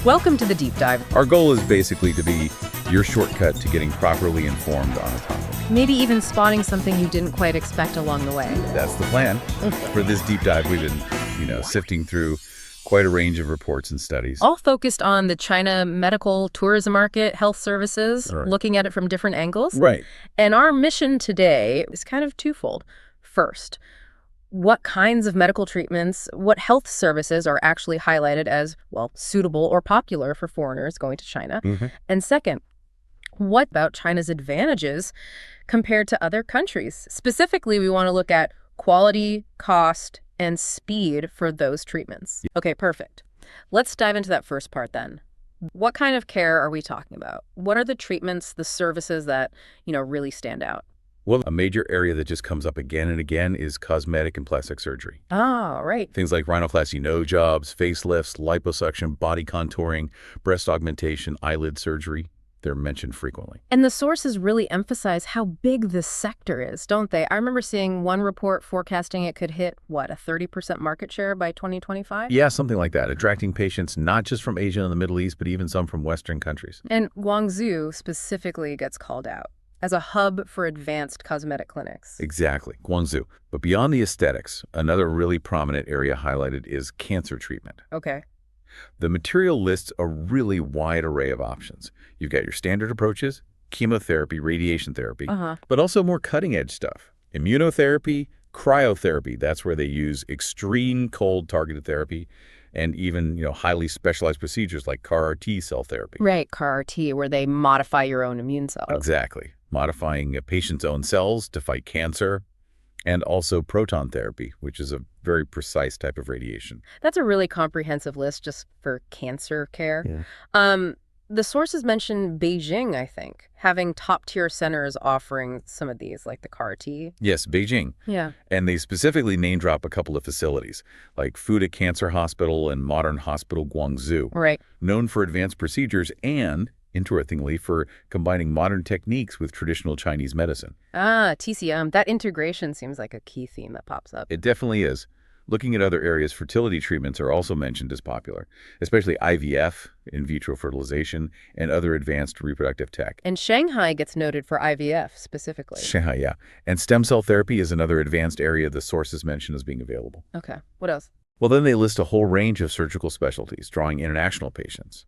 Welcome to the Deep Dive. Our goal is basically to be your shortcut to getting properly informed on a topic. Maybe even spotting something you didn't quite expect along the way. That's the plan. For this deep dive, we've been, sifting through quite a range of reports and studies. All focused on the China medical tourism market, health services, Right. looking at it from different angles. Right. And our mission today is kind of twofold. First, what kinds of medical treatments, what health services are actually highlighted as, well, suitable or popular for foreigners going to China? Mm-hmm. And second, what about China's advantages compared to other countries? Specifically, we want to look at quality, cost, and speed for those treatments. Okay, perfect. Let's dive into that first part then. What kind of care are we talking about? What are the treatments, the services that, really stand out? Well, a major area that just comes up again and again is cosmetic and plastic surgery. Oh, right. Things like rhinoplasty nose jobs, facelifts, liposuction, body contouring, breast augmentation, eyelid surgery. They're mentioned frequently. And the sources really emphasize how big this sector is, don't they? I remember seeing one report forecasting it could hit, a 30% market share by 2025? Yeah, something like that, attracting patients not just from Asia and the Middle East, but even some from Western countries. And Guangzhou specifically gets called out as a hub for advanced cosmetic clinics. Exactly, Guangzhou. But beyond the aesthetics, another really prominent area highlighted is cancer treatment. Okay. The material lists a really wide array of options. You've got your standard approaches, chemotherapy, radiation therapy, but also more cutting-edge stuff. Immunotherapy, cryotherapy, that's where they use extreme cold targeted therapy, and even, highly specialized procedures like CAR-T cell therapy. Right, CAR-T, where they modify your own immune cells. Exactly. Modifying a patient's own cells to fight cancer, and also proton therapy, which is a very precise type of radiation. That's a really comprehensive list just for cancer care. Yeah. The sources mention Beijing, I think, having top-tier centers offering some of these, like the CAR-T. Yes, Beijing. Yeah. And they specifically name-drop a couple of facilities, like Fuda Cancer Hospital and Modern Hospital Guangzhou. Right. Known for advanced procedures and, interestingly, for combining modern techniques with traditional Chinese medicine. TCM. That integration seems like a key theme that pops up. It definitely is. Looking at other areas, fertility treatments are also mentioned as popular, especially IVF, in vitro fertilization, and other advanced reproductive tech. And Shanghai gets noted for IVF specifically. Shanghai, yeah. And stem cell therapy is another advanced area the sources mention as being available. Okay. What else? Well, then they list a whole range of surgical specialties, drawing international patients.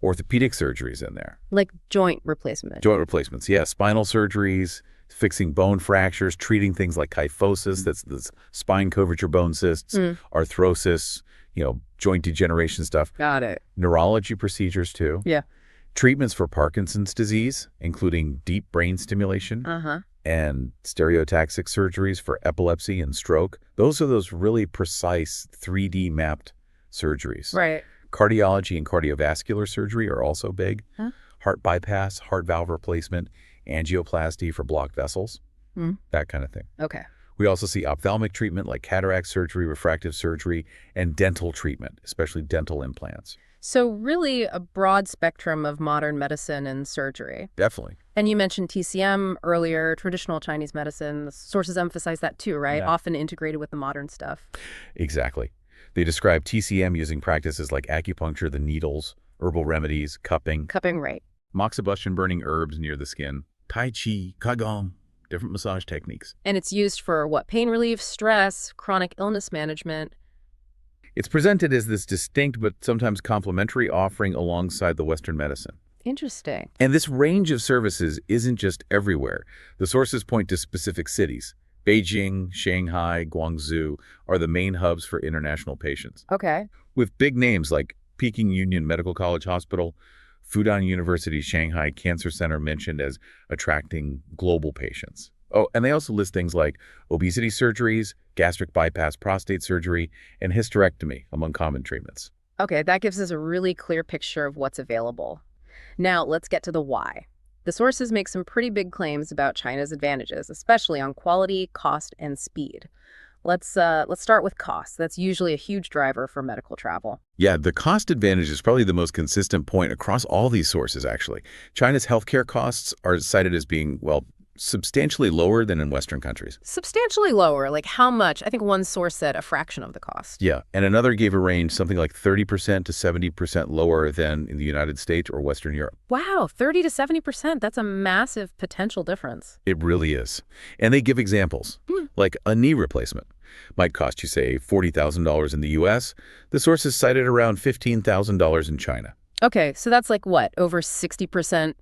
Orthopedic surgeries in there. Like joint replacement. Joint replacements, yeah. Spinal surgeries, fixing bone fractures, treating things like kyphosis, that's the spine curvature bone cysts, arthrosis, joint degeneration stuff. Got it. Neurology procedures, too. Yeah. Treatments for Parkinson's disease, including deep brain stimulation. And stereotaxic surgeries for epilepsy and stroke. Those are those really precise 3D mapped surgeries. Right. Cardiology and cardiovascular surgery are also big. Heart bypass, heart valve replacement, angioplasty for blocked vessels, that kind of thing. Okay. We also see ophthalmic treatment like cataract surgery, refractive surgery, and dental treatment, especially dental implants. So really a broad spectrum of modern medicine and surgery. Definitely. And you mentioned TCM earlier, traditional Chinese medicine. The sources emphasize that too, right? Yeah. Often integrated with the modern stuff. Exactly. They describe TCM using practices like acupuncture, the needles, herbal remedies, cupping. Cupping, right. Moxibustion burning herbs near the skin, Tai Chi, Qigong, different massage techniques. And it's used for what? Pain relief, stress, chronic illness management. It's presented as this distinct but sometimes complementary offering alongside the Western medicine. Interesting. And this range of services isn't just everywhere. The sources point to specific cities. Beijing, Shanghai, Guangzhou are the main hubs for international patients. Okay. With big names like Peking Union Medical College Hospital, Fudan University Shanghai Cancer Center mentioned as attracting global patients. Oh, and they also list things like obesity surgeries, gastric bypass prostate surgery, and hysterectomy among common treatments. Okay, that gives us a really clear picture of what's available. Now, let's get to the why. The sources make some pretty big claims about China's advantages, especially on quality, cost, and speed. Let's start with cost. That's usually a huge driver for medical travel. Yeah, the cost advantage is probably the most consistent point across all these sources, actually. China's healthcare costs are cited as being, substantially lower than in Western countries. Substantially lower, like how much? I think one source said a fraction of the cost. Yeah, and another gave a range something like 30% to 70% lower than in the United States or Western Europe. Wow, 30 to 70%. That's a massive potential difference. It really is. And they give examples, like a knee replacement. Might cost you, say, $40,000 in the U.S. The source is cited around $15,000 in China. Okay, so that's like what, over 60%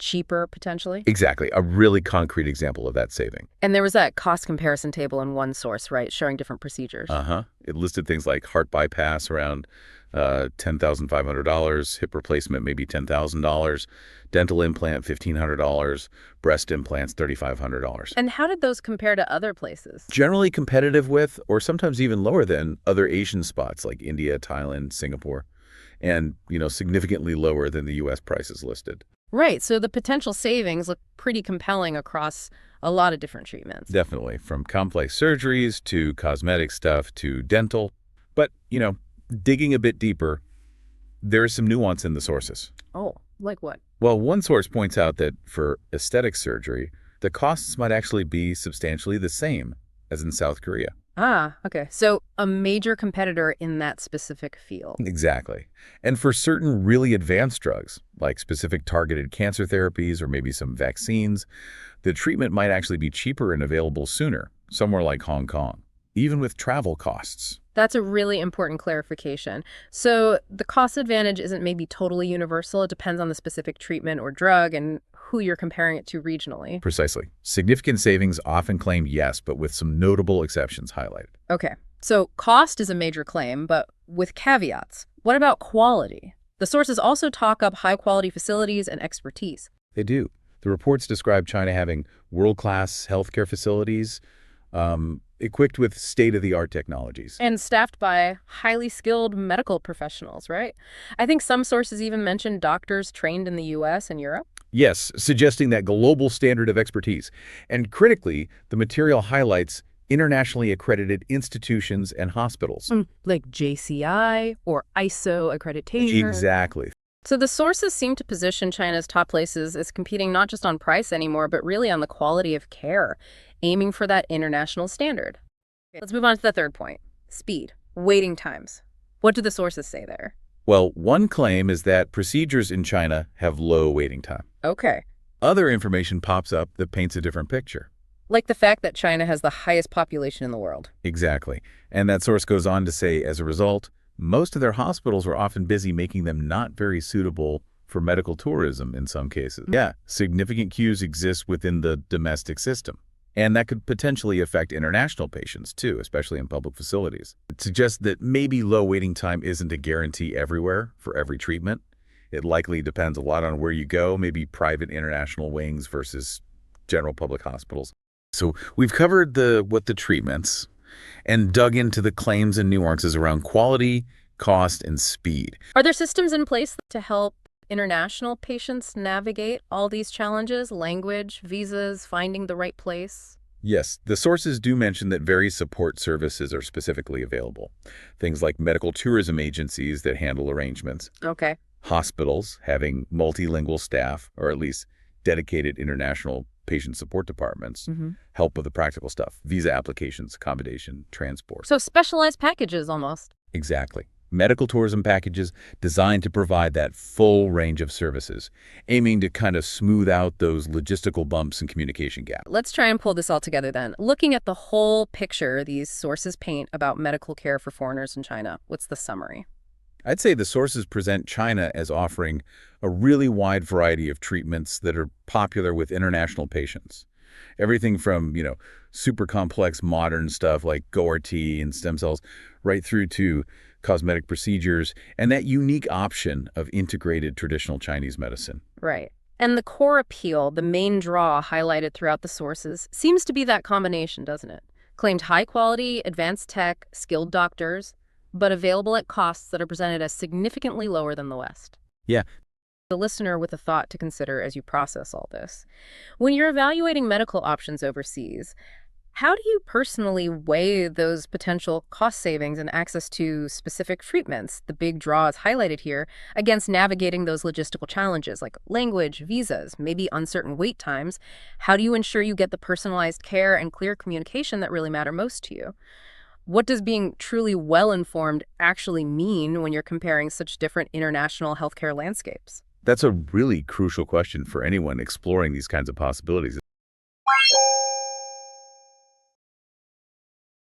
cheaper potentially? Exactly, a really concrete example of that saving. And there was that cost comparison table in one source, right, showing different procedures. It listed things like heart bypass around $10,500, hip replacement maybe $10,000, dental implant $1,500, breast implants $3,500. And how did those compare to other places? Generally competitive with, or sometimes even lower than, other Asian spots like India, Thailand, Singapore, and, significantly lower than the U.S. prices listed. Right, so the potential savings look pretty compelling across a lot of different treatments. Definitely, from complex surgeries to cosmetic stuff to dental. But, digging a bit deeper, there is some nuance in the sources. Oh, like what? Well, one source points out that for aesthetic surgery, the costs might actually be substantially the same as in South Korea. Ah, okay. So a major competitor in that specific field. Exactly. And for certain really advanced drugs, like specific targeted cancer therapies or maybe some vaccines, the treatment might actually be cheaper and available sooner, somewhere like Hong Kong, even with travel costs. That's a really important clarification. So the cost advantage isn't maybe totally universal. It depends on the specific treatment or drug and who you're comparing it to regionally. Precisely. Significant savings often claimed yes, but with some notable exceptions highlighted. Okay. So cost is a major claim, but with caveats. What about quality? The sources also talk up high-quality facilities and expertise. They do. The reports describe China having world-class healthcare facilities, equipped with state-of-the-art technologies. And staffed by highly skilled medical professionals, right? I think some sources even mention doctors trained in the U.S. and Europe. Yes, suggesting that global standard of expertise. And critically, the material highlights internationally accredited institutions and hospitals. Like JCI or ISO accreditation. Exactly. So the sources seem to position China's top places as competing not just on price anymore, but really on the quality of care, aiming for that international standard. Let's move on to the third point, speed, waiting times. What do the sources say there? Well, one claim is that procedures in China have low waiting time. Okay. Other information pops up that paints a different picture. Like the fact that China has the highest population in the world. Exactly. And that source goes on to say, as a result, most of their hospitals are often busy, making them not very suitable for medical tourism in some cases. Yeah, significant queues exist within the domestic system. And that could potentially affect international patients, too, especially in public facilities. It suggests that maybe low waiting time isn't a guarantee everywhere for every treatment. It likely depends a lot on where you go, maybe private international wings versus general public hospitals. So we've covered what the treatments and dug into the claims and nuances around quality, cost, and speed. Are there systems in place to help international patients navigate all these challenges, language, visas, finding the right place? Yes, the sources do mention that various support services are specifically available. Things like medical tourism agencies that handle arrangements. Okay. Hospitals having multilingual staff, or at least dedicated international patient support departments, help with the practical stuff, visa applications, accommodation, transport. So specialized packages almost. Exactly. Medical tourism packages designed to provide that full range of services, aiming to kind of smooth out those logistical bumps and communication gaps. Let's try and pull this all together then. Looking at the whole picture these sources paint about medical care for foreigners in China, what's the summary? I'd say the sources present China as offering a really wide variety of treatments that are popular with international patients. Everything from, super complex modern stuff like GORT and stem cells, right through to cosmetic procedures, and that unique option of integrated traditional Chinese medicine. Right. And the core appeal, the main draw highlighted throughout the sources, seems to be that combination, doesn't it? Claimed high quality, advanced tech, skilled doctors, but available at costs that are presented as significantly lower than the West. Yeah. The listener with a thought to consider as you process all this. When you're evaluating medical options overseas, How do you personally weigh those potential cost savings and access to specific treatments, the big draws highlighted here, against navigating those logistical challenges like language, visas, maybe uncertain wait times? How do you ensure you get the personalized care and clear communication that really matter most to you? What does being truly well-informed actually mean when you're comparing such different international healthcare landscapes? That's a really crucial question for anyone exploring these kinds of possibilities.